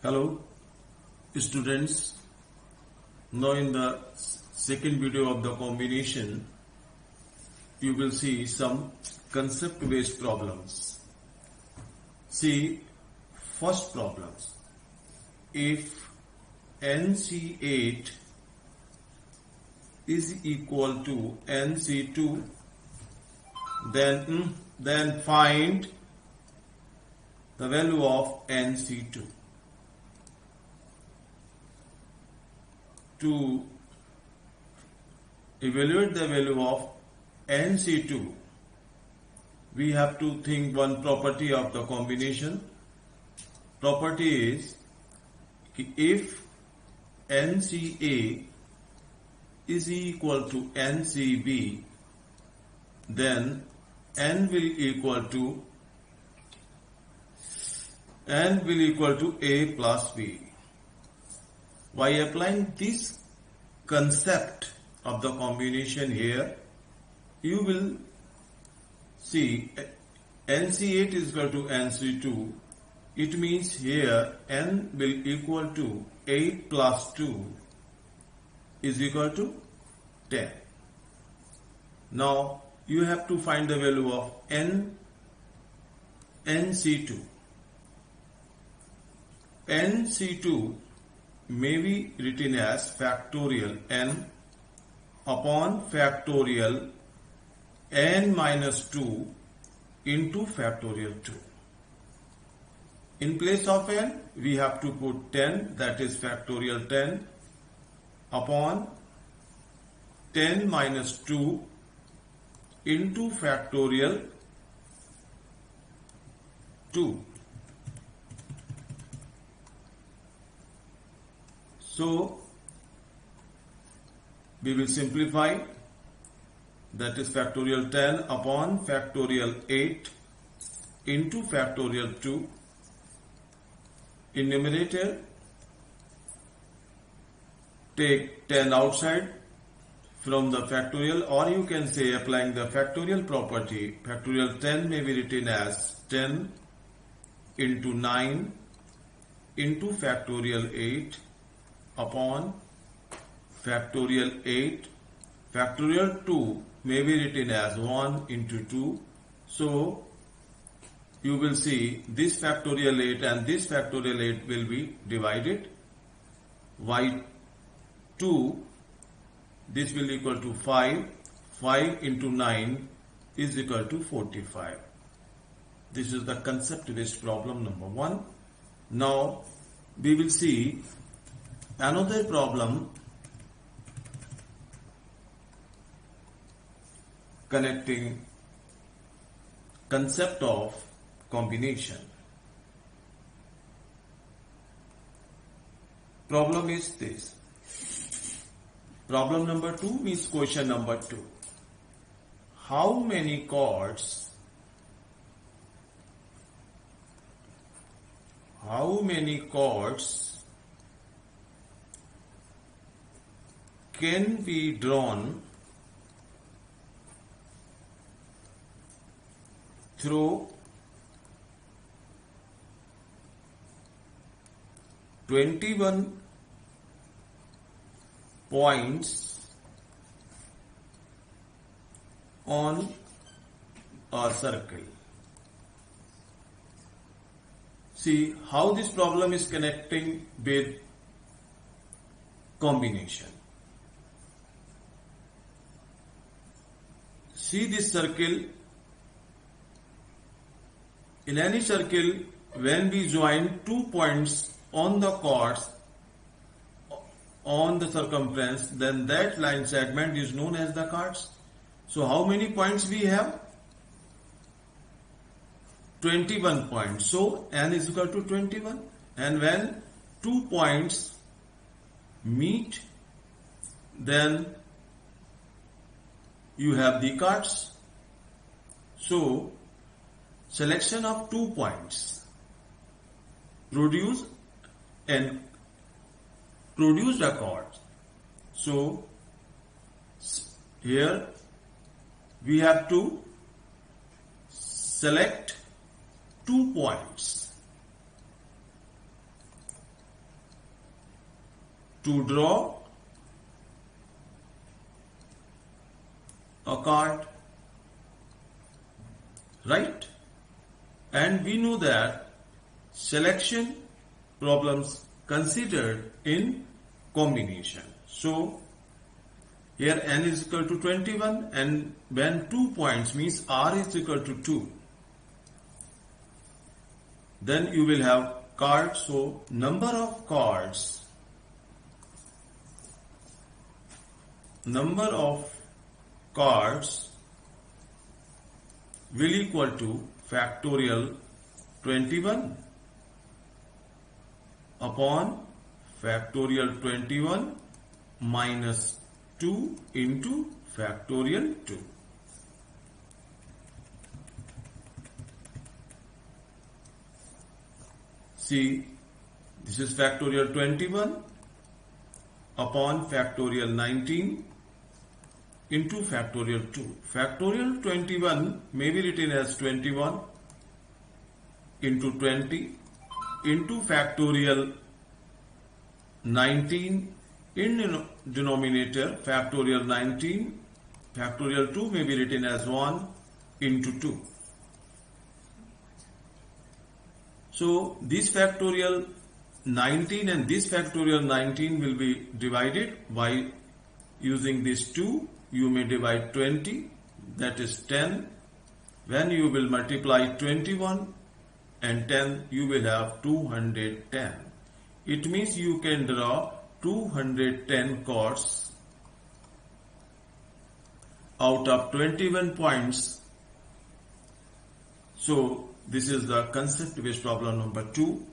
Hello students, now in the second video of the combination you will see some concept based problems. See first problems. If NC8 is equal to NC2, then find the value of NC2. To evaluate the value of NC2, we have to think one property of the combination. Property is if NCA is equal to NCB, then N will equal to A plus B. By applying this concept of the combination here, you will see NC8 is equal to NC2. It means here N will equal to 8 plus 2 is equal to 10. Now you have to find the value of NC2. NC2 may be written as factorial n upon factorial n minus 2 into factorial 2. In place of n, we have to put 10, that is factorial 10 upon 10 minus 2 into factorial 2. So we will simplify, that is factorial 10 upon factorial 8 into factorial 2. In numerator, take 10 outside from the factorial, or you can say applying the factorial property, factorial 10 may be written as 10 into 9 into factorial 8 upon factorial 8. Factorial 2 may be written as 1 into 2. So you will see this factorial 8 and this factorial 8 will be divided. By 2, this will equal to 5. 5 into 9 is equal to 45. This is the concept based problem number 1. Now we will see another problem connecting concept of combination. Problem is this. Problem number 2 means question number 2. How many chords can be drawn through 21 points on a circle? See how this problem is connecting with combination. See this circle. In any circle, when we join 2 points on the chords on the circumference, then that line segment is known as the chords. So how many points we have? 21 points. So n is equal to 21. And when 2 points meet, then you have the chords. So selection of 2 points produce a chord. So here we have to select 2 points. to draw a card, right? And we know that selection problems considered in combination. So here n is equal to 21, and when 2 points means r is equal to 2, then you will have cards. So number of cards will equal to factorial 21 upon factorial 21 minus 2 into factorial 2. See, this is factorial 21 upon factorial 19 into factorial 2. Factorial 21 may be written as 21 into 20 into factorial 19 in denominator factorial 19. Factorial 2 may be written as 1 into 2. So this factorial 19 and this factorial 19 will be divided by using this 2. You may divide 20, that is 10. When you will multiply 21 and 10, you will have 210. It means you can draw 210 cards out of 21 points. So this is the concept based problem number 2.